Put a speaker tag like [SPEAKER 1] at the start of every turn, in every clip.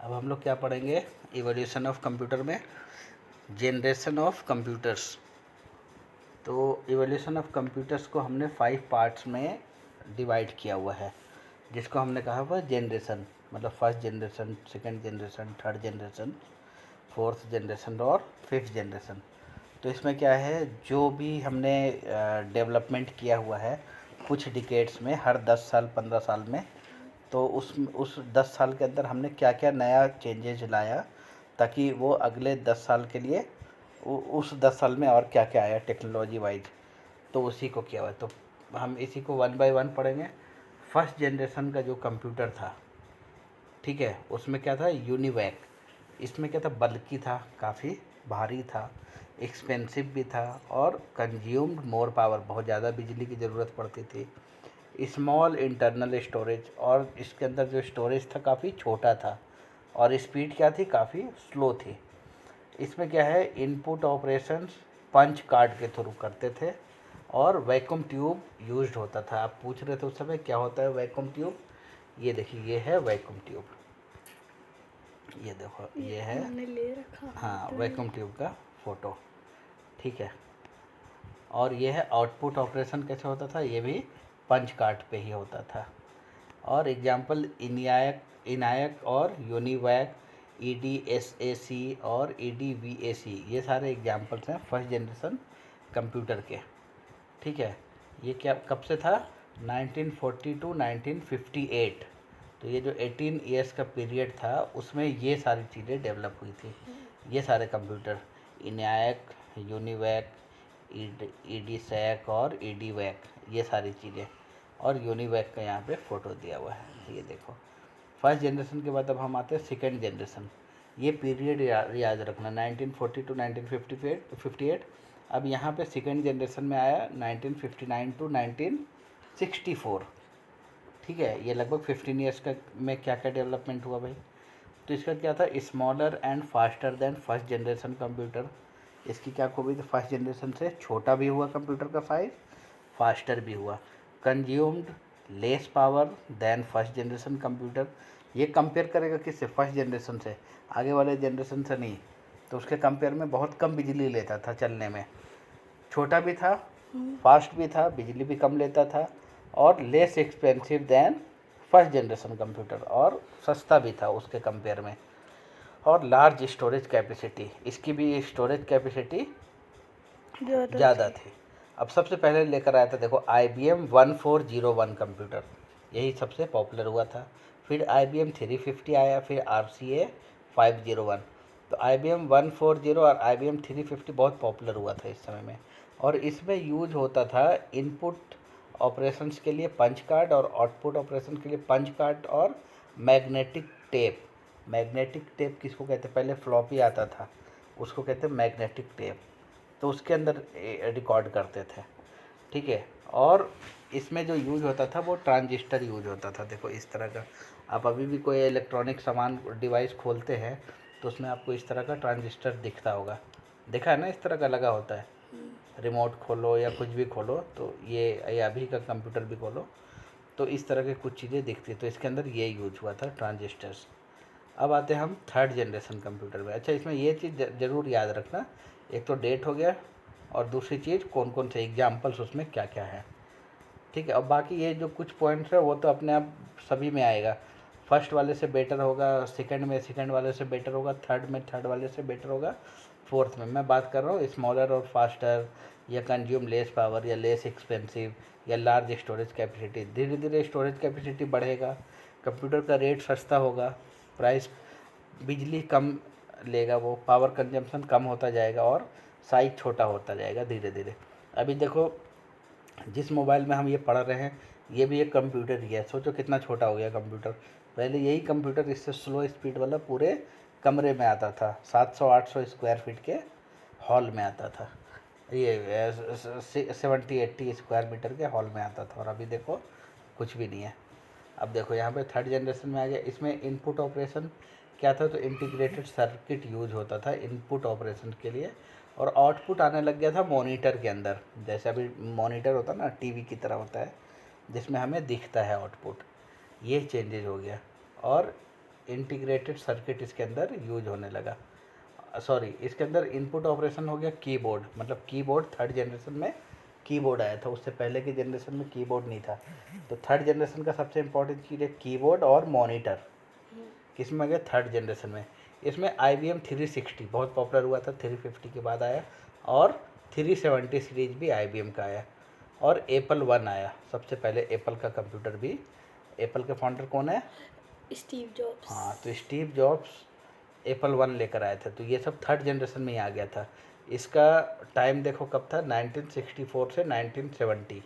[SPEAKER 1] अब हम लोग क्या पढ़ेंगे इवोल्यूशन ऑफ कंप्यूटर में, जनरेशन ऑफ कंप्यूटर्स। तो इवोल्यूशन ऑफ कंप्यूटर्स को हमने 5 पार्ट्स में डिवाइड किया हुआ है, जिसको हमने कहा हुआ जनरेशन, मतलब first generation, second generation, third generation, fourth generation और फिफ्थ जनरेशन। तो इसमें क्या है, जो भी हमने डेवलपमेंट किया हुआ है कुछ डिकेड्स में, हर 10 साल 15 साल में, तो उस 10 साल के अंदर हमने क्या क्या नया चेंजेज लाया ताकि वो अगले 10 साल के लिए उस 10 साल में और क्या क्या आया टेक्नोलॉजी वाइज, तो उसी को किया हुआ है। तो हम इसी को 1 बाय 1 पढ़ेंगे। फर्स्ट जनरेशन का जो कंप्यूटर था, ठीक है, उसमें क्या था, यूनिवैक। इसमें क्या था, बल्कि था, काफ़ी भारी था, एक्सपेंसिव भी था और कंज्यूम्ड मोर पावर, बहुत ज़्यादा बिजली की ज़रूरत पड़ती थी। स्मॉल इंटरनल स्टोरेज, और इसके अंदर जो स्टोरेज था काफ़ी छोटा था, और स्पीड क्या थी, काफ़ी स्लो थी। इसमें क्या है, इनपुट ऑपरेशंस पंच कार्ड के थ्रू करते थे और वैक्यूम ट्यूब यूज्ड होता था। आप पूछ रहे थे उस समय क्या होता है वैक्यूम ट्यूब, ये देखिए, ये है वैक्यूम ट्यूब, ये देखो, ये है,
[SPEAKER 2] मैंने ले रखा,
[SPEAKER 1] हाँ, वैक्यूम ट्यूब का फोटो, ठीक है। और ये है आउटपुट ऑपरेशन कैसे होता था, ये भी पंच कार्ड पे ही होता था। और एग्जाम्पल इनायक, इनायक और यूनिवैक, EDSAC और EDVAC, ये सारे एग्जाम्पल्स हैं फर्स्ट जनरेशन कंप्यूटर के, ठीक है। ये क्या कब से था, 1940 टू 1958। तो ये जो 18 ईयर्स का पीरियड था उसमें ये सारी चीज़ें डेवलप हुई थी, ये सारे कंप्यूटर, इनायक, यूनिवैक, EDSAC और EDVAC, ये सारी चीज़ें। और यूनिवैक का यहाँ पे फ़ोटो दिया हुआ है, ये देखो। फर्स्ट जनरेशन के बाद अब हम आते हैं सेकेंड जनरेशन। ये पीरियड याद रखना, 1940 टू 1958। अब यहाँ पे सेकेंड जनरेशन में आया 1959 टू 1964, ठीक है। ये लगभग 15 ईयर्स का में क्या क्या डेवलपमेंट हुआ भाई। तो इसका क्या था, smaller and faster than first generation computer. इसकी क्या खूबी थी, फर्स्ट जनरेशन से छोटा भी हुआ कंप्यूटर का साइज, फास्टर भी हुआ। Consumed less power than first generation computer. ये कंपेयर करेगा किससे, फर्स्ट जनरेशन से, आगे वाले जनरेशन से नहीं। तो उसके कंपेयर में बहुत कम बिजली लेता था चलने में, छोटा भी था, फास्ट भी था, बिजली भी कम लेता था, और less expensive than first generation computer, और सस्ता भी था उसके कंपेयर में। और लार्ज स्टोरेज कैपेसिटी, इसकी भी स्टोरेज कैपेसिटी ज़्यादा थी। अब सबसे पहले लेकर आया था देखो IBM 1401 कंप्यूटर, यही सबसे पॉपुलर हुआ था। फिर IBM 350 आया, फिर RCA 501। तो IBM 140 और IBM 350 बहुत पॉपुलर हुआ था इस समय में। और इसमें यूज होता था इनपुट ऑपरेशंस के लिए पंच कार्ड, और आउटपुट ऑपरेशन के लिए पंच कार्ड और मैग्नेटिक टेप। मैग्नेटिक टेप किसको कहते हैं, पहले फ्लॉपी आता था, उसको कहते हैं मैग्नेटिक टेप। तो उसके अंदर रिकॉर्ड करते थे, ठीक है। और इसमें जो यूज होता था वो ट्रांजिस्टर यूज होता था, देखो इस तरह का। आप अभी भी कोई इलेक्ट्रॉनिक सामान डिवाइस खोलते हैं तो उसमें आपको इस तरह का ट्रांजिस्टर दिखता होगा, देखा है ना, इस तरह का लगा होता है। रिमोट खोलो या कुछ भी खोलो, तो ये अभी का कंप्यूटर भी खोलो तो इस तरह के कुछ चीज़ें दिखती है। तो इसके अंदर ये यूज हुआ था, ट्रांजिस्टर्स। अब आते हैं हम थर्ड जनरेशन कंप्यूटर में। अच्छा, इसमें ये चीज़ ज़रूर याद रखना, एक तो डेट हो गया, और दूसरी चीज़ कौन कौन से एग्जाम्पल्स उसमें क्या क्या है, ठीक है। और बाकी ये जो कुछ पॉइंट्स है वो तो अपने आप सभी में आएगा। फर्स्ट वाले से बेटर होगा, सेकंड में सेकंड वाले से बेटर होगा, थर्ड में थर्ड वाले से बेटर होगा, फोर्थ में मैं बात कर रहा हूँ स्मॉलर और फास्टर, या कंज्यूम लेस पावर, या लेस एक्सपेंसिव, या लार्ज स्टोरेज कैपेसिटी। धीरे धीरे स्टोरेज कैपेसिटी बढ़ेगा, कंप्यूटर का रेट सस्ता होगा, प्राइस, बिजली कम लेगा, वो पावर कंजम्पशन कम होता जाएगा, और साइज छोटा होता जाएगा धीरे धीरे। अभी देखो जिस मोबाइल में हम ये पढ़ रहे हैं ये भी एक कंप्यूटर ही है, सोचो कितना छोटा हो गया कंप्यूटर। पहले यही कंप्यूटर इससे स्लो स्पीड वाला पूरे कमरे में आता था, 700-800 स्क्वायर फीट के हॉल में आता था, ये 70-80 स्क्वायर मीटर के हॉल में आता था। और अभी देखो कुछ भी नहीं है। अब देखो यहाँ पे थर्ड जनरेशन में आ गया, इसमें इनपुट ऑपरेशन क्या था, तो इंटीग्रेटेड सर्किट यूज होता था इनपुट ऑपरेशन के लिए, और आउटपुट आने लग गया था मॉनिटर के अंदर। जैसे अभी मॉनिटर होता है ना, टीवी की तरह होता है जिसमें हमें दिखता है आउटपुट, ये चेंजेज हो गया। और इंटीग्रेटेड सर्किट इसके अंदर यूज होने लगा। सॉरी, इसके अंदर इनपुट ऑपरेशन हो गया कीबोर्ड, मतलब कीबोर्ड थर्ड जनरेशन में कीबोर्ड आया था, उससे पहले की जनरेशन में कीबोर्ड नहीं था। तो थर्ड जनरेशन का सबसे इम्पोर्टेंट चीज़ है कीबोर्ड और मॉनिटर। किसमें आ गया? थर्ड जनरेशन में। इसमें IBM 360 बहुत पॉपुलर हुआ था, 350 के बाद आया, और 370 सीरीज भी IBM का आया, और एप्पल 1 आया। सबसे पहले एप्पल का कंप्यूटर भी, एप्पल के फाउंडर कौन है?
[SPEAKER 2] Steve jobs.
[SPEAKER 1] हाँ, तो स्टीव जॉब्स एप्पल 1 लेकर आए थे। तो ये सब थर्ड जनरेशन में ही आ गया था। इसका टाइम देखो कब था, 1964 से 1970,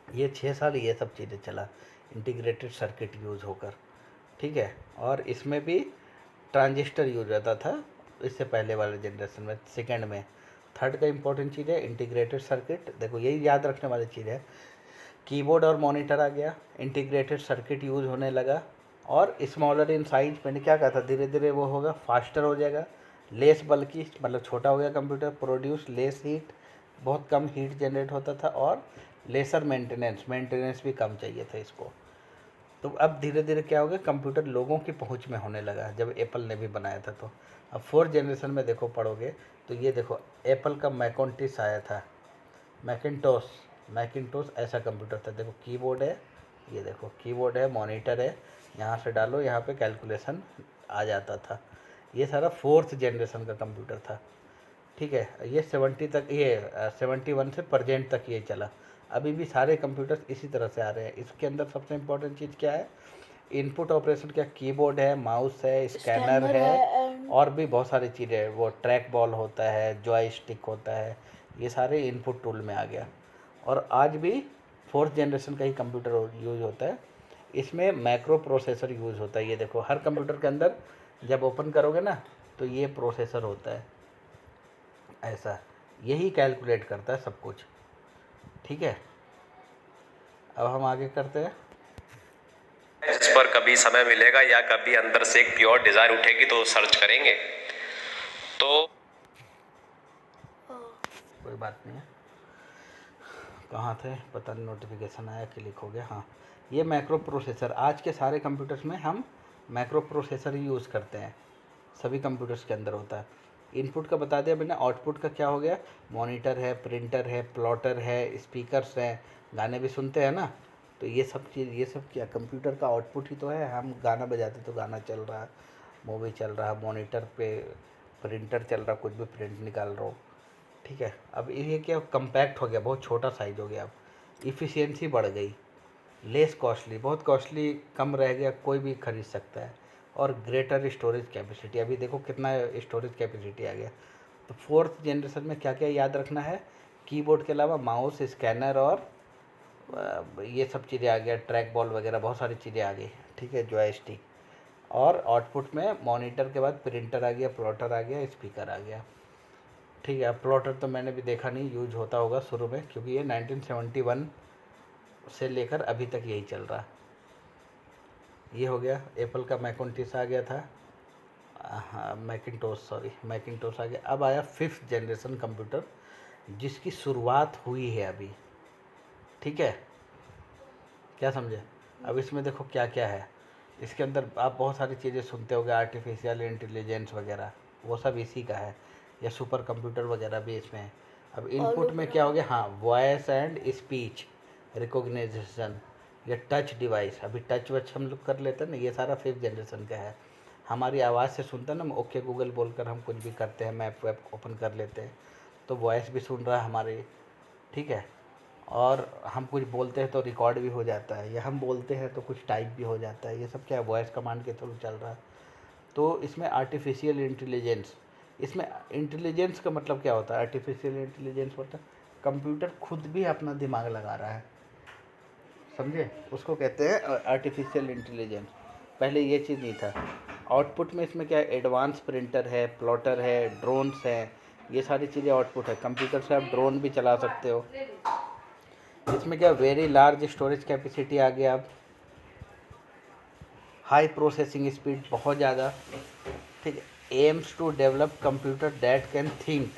[SPEAKER 1] ये 6 साल ये सब चीज़ें चला, इंटीग्रेटेड सर्किट यूज़ होकर। ठीक है, और इसमें भी ट्रांजिस्टर यूज होता था इससे पहले वाले जनरेशन में, सेकेंड में। थर्ड का इंपॉर्टेंट चीज़ है इंटीग्रेटेड सर्किट। देखो यही याद रखने वाली चीज़ है, कीबोर्ड और मॉनिटर आ गया, इंटीग्रेटेड सर्किट यूज होने लगा, और स्मॉलर इन साइज। मैंने क्या कहा था, धीरे धीरे वो होगा, फास्टर हो जाएगा, लेस बल्कि, मतलब छोटा हो गया कंप्यूटर, प्रोड्यूस लेस हीट, बहुत कम हीट जनरेट होता था, और लेसर मेंटेनेंस भी कम चाहिए था इसको। तो अब धीरे धीरे क्या हो गया, कंप्यूटर लोगों की पहुंच में होने लगा जब एप्पल ने भी बनाया था। तो अब फोर्थ जनरेशन में देखो पढ़ोगे तो ये देखो एप्पल का मैकोंटिस आया था, मैकिनटोश ऐसा कंप्यूटर था। देखो कीबोर्ड है, ये देखो कीबोर्ड है, मॉनिटर है, यहाँ से डालो यहाँ पे कैलकुलेशन आ जाता था। ये सारा फोर्थ जनरेशन का कंप्यूटर था। ठीक है, ये 70 तक, ये 71 से प्रेजेंट तक ये चला। अभी भी सारे कंप्यूटर्स इसी तरह से आ रहे हैं। इसके अंदर सबसे इम्पोर्टेंट चीज़ क्या है, इनपुट ऑपरेशन क्या, कीबोर्ड है, माउस है, स्कैनर है, और भी बहुत सारी चीज़ें हैं। वो ट्रैक बॉल होता है, जॉयस्टिक होता है, ये सारे इनपुट टूल में आ गया। और आज भी फोर्थ जनरेशन का ही कंप्यूटर यूज होता है। इसमें मैक्रो प्रोसेसर यूज़ होता है। ये देखो हर कंप्यूटर के अंदर जब ओपन करोगे ना तो ये प्रोसेसर होता है, ऐसा, यही कैलकुलेट करता है सब कुछ। ठीक है, अब हम आगे करते हैं।
[SPEAKER 3] इस पर कभी समय मिलेगा या कभी अंदर से एक प्योर डिजायर उठेगी तो सर्च करेंगे। तो
[SPEAKER 1] कोई बात नहीं है, कहाँ थे पता नहीं, नोटिफिकेशन आया, क्लिक हो गया। हाँ, ये मैक्रो प्रोसेसर, आज के सारे कंप्यूटर्स में हम मैक्रो प्रोसेसर ही यूज़ करते हैं, सभी कंप्यूटर्स के अंदर होता है। इनपुट का बता दिया मैंने, आउटपुट का क्या हो गया, मॉनिटर है, प्रिंटर है, प्लॉटर है, स्पीकर्स हैं, गाने भी सुनते हैं ना, तो ये सब चीज़, ये सब क्या कंप्यूटर का आउटपुट ही तो है। हम गाना बजाते तो गाना चल रहा है, मूवी चल रहा है, मॉनिटर पे प्रिंटर चल रहा, कुछ भी प्रिंट निकाल रहा हो। ठीक है, अब ये क्या कम्पैक्ट हो गया, बहुत छोटा साइज हो गया, अब इफ़िशियंसी बढ़ गई, लेस कॉस्टली, बहुत कॉस्टली कम रह गया, कोई भी खरीद सकता है, और ग्रेटर स्टोरेज कैपेसिटी। अभी देखो कितना स्टोरेज कैपेसिटी आ गया। तो फोर्थ जनरेशन में क्या क्या याद रखना है, कीबोर्ड के अलावा माउस, स्कैनर, और ये सब चीज़ें आ गया, ट्रैक बॉल वगैरह बहुत सारी चीज़ें आ गई। ठीक है, जॉयस्टिक, और आउटपुट में मॉनिटर के बाद प्रिंटर आ गया, प्लॉटर आ गया, स्पीकर आ गया। ठीक है, अब प्लॉटर तो मैंने भी देखा नहीं, यूज होता होगा शुरू में, क्योंकि ये 1971 से लेकर अभी तक यही चल रहा। ये हो गया, एप्पल का मैकोंटिस आ गया था, हाँ मैकिनटोश आ गया। अब आया फिफ्थ जनरेशन कंप्यूटर, जिसकी शुरुआत हुई है अभी। ठीक है, क्या समझे? अब इसमें देखो क्या क्या है, इसके अंदर आप बहुत सारी चीज़ें सुनते होगे, आर्टिफिशियल इंटेलिजेंस वगैरह, वो सब इसी का है, या सुपर कंप्यूटर वगैरह भी इसमें है। अब इनपुट में क्या हो गया, हाँ, वॉइस एंड स्पीच रिकॉग्निशन, या टच डिवाइस, अभी टच वच हम लोग कर लेते हैं ना, ये सारा फिफ्थ जनरेशन का है। हमारी आवाज़ से सुनते हैं ना, ओके गूगल बोलकर हम कुछ भी करते हैं, मैप वैप ओपन कर लेते हैं, तो वॉइस भी सुन रहा है हमारी। ठीक है, और हम कुछ बोलते हैं तो रिकॉर्ड भी हो जाता है, या हम बोलते हैं तो कुछ टाइप भी हो जाता है, ये सब क्या है, वॉइस कमांड के थ्रू चल रहा है। तो इसमें आर्टिफिशियल इंटेलिजेंस, इसमें इंटेलिजेंस का मतलब क्या होता है, आर्टिफिशियल इंटेलिजेंस होता है कंप्यूटर खुद भी अपना दिमाग लगा रहा है, समझे, उसको कहते हैं आर्टिफिशियल इंटेलिजेंस। पहले ये चीज़ नहीं था। आउटपुट में इसमें क्या है, एडवांस प्रिंटर है, प्लॉटर है, ड्रोन्स हैं, ये सारी चीज़ें आउटपुट है। कंप्यूटर से आप ड्रोन भी चला सकते हो। इसमें क्या, वेरी लार्ज स्टोरेज कैपेसिटी आ गया, अब हाई प्रोसेसिंग स्पीड बहुत ज़्यादा। ठीक है, aims to develop computer that can think,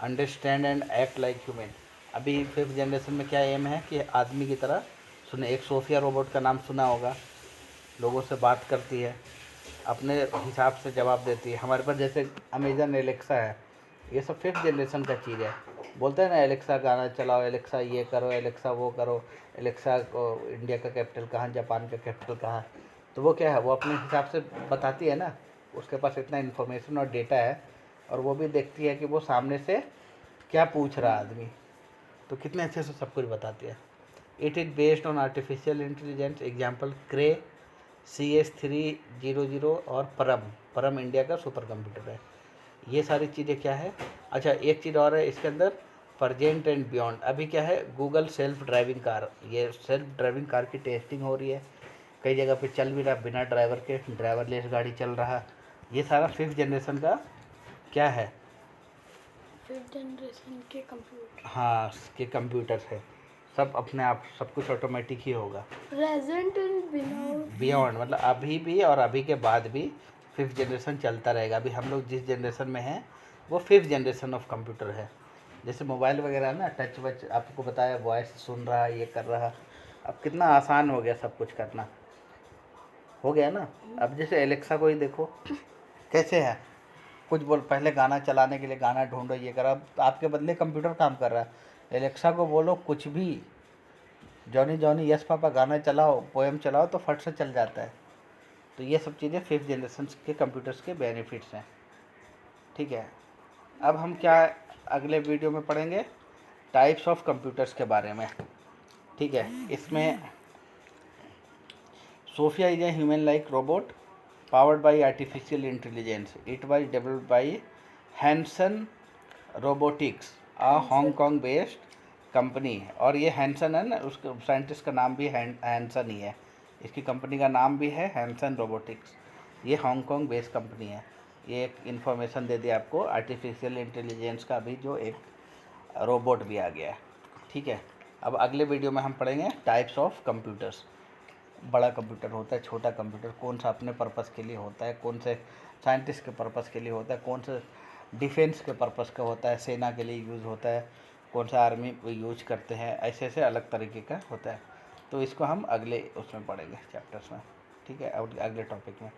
[SPEAKER 1] understand and act like human. अभी फिफ्थ जनरेशन में क्या एम है कि आदमी की तरह सुने, एक सोफिया रोबोट का नाम सुना होगा, लोगों से बात करती है, अपने हिसाब से जवाब देती है। हमारे पास जैसे अमेजन एलेक्सा है, ये सब 5th जनरेशन का चीज़ है। बोलते हैं ना एलेक्सा गाना चलाओ, एलेक्सा ये करो, एलेक्सा वो करो, एलेक्सा को इंडिया का कैपिटल कहाँ, जापान का कैपिटल कहाँ, तो वो क्या है, वो अपने हिसाब से बताती है ना। उसके पास इतना इन्फॉर्मेशन और डेटा है, और वो भी देखती है कि वो सामने से क्या पूछ रहा आदमी, तो कितने अच्छे से सब कुछ बताती है। It is based on artificial intelligence, example cray, CS300 और परम इंडिया का सुपर कंप्यूटर है। ये सारी चीज़ें क्या है। अच्छा, एक चीज़ और है इसके अंदर, प्रेजेंट एंड बियॉन्ड। अभी क्या है, गूगल सेल्फ ड्राइविंग कार, ये सेल्फ ड्राइविंग कार की टेस्टिंग हो रही है, कई जगह पे चल भी रहा, बिना ड्राइवर के ड्राइवरलेस गाड़ी चल रहा। ये सारा 5th जनरेशन का क्या है,
[SPEAKER 2] 5th जनरेशन के कंप्यूटर।
[SPEAKER 1] हाँ, के कंप्यूटर है। सब अपने आप सब कुछ ऑटोमेटिक ही होगा।
[SPEAKER 2] प्रेजेंट एंड
[SPEAKER 1] बियॉन्ड मतलब अभी भी और अभी के बाद भी 5th जनरेशन चलता रहेगा। अभी हम लोग जिस जनरेशन में हैं वो 5th जनरेशन ऑफ कंप्यूटर है। जैसे मोबाइल वगैरह ना, टच वच, आपको बताया, वॉइस सुन रहा, ये कर रहा, अब कितना आसान हो गया सब कुछ करना, हो गया ना। अब जैसे एलेक्सा को ही देखो कैसे है, कुछ बोल, पहले गाना चलाने के लिए गाना ढूंढो, ये करो, अब आपके बदले कंप्यूटर काम कर रहा है। एलेक्सा को बोलो कुछ भी, जॉनी जॉनी यस पापा गाना चलाओ, पोएम चलाओ, तो फट से चल जाता है। तो ये सब चीज़ें 5th जनरेशन के कंप्यूटर्स के बेनिफिट्स हैं। ठीक है, अब हम क्या अगले वीडियो में पढ़ेंगे, टाइप्स ऑफ कंप्यूटर्स के बारे में। ठीक है, इसमें Sophia is a human like robot powered by artificial intelligence. It was developed by Hanson Robotics, a Hong Kong based company. और ये हैंसन है ना, उसके साइंटिस्ट का नाम भी हैंसन ही है, इसकी कंपनी का नाम भी है हैंसन रोबोटिक्स। ये हांगकॉन्ग बेस्ड कंपनी है। ये एक इन्फॉर्मेशन दे दिया आपको, आर्टिफिशियल इंटेलिजेंस का भी जो एक रोबोट भी आ गया है। ठीक है, अब अगले वीडियो में हम पढ़ेंगे टाइप्स ऑफ कंप्यूटर्स। बड़ा कंप्यूटर होता है, छोटा कंप्यूटर, कौन सा अपने पर्पज़ के लिए होता है, कौन से साइंटिस्ट के पर्पज़ के लिए होता है, कौन से डिफेंस के पर्पज़ का होता है, सेना के लिए यूज़ होता है, कौन सा आर्मी यूज करते हैं, ऐसे ऐसे अलग तरीके का होता है। तो इसको हम अगले उसमें पढ़ेंगे चैप्टर्स में। ठीक है, अगले टॉपिक में।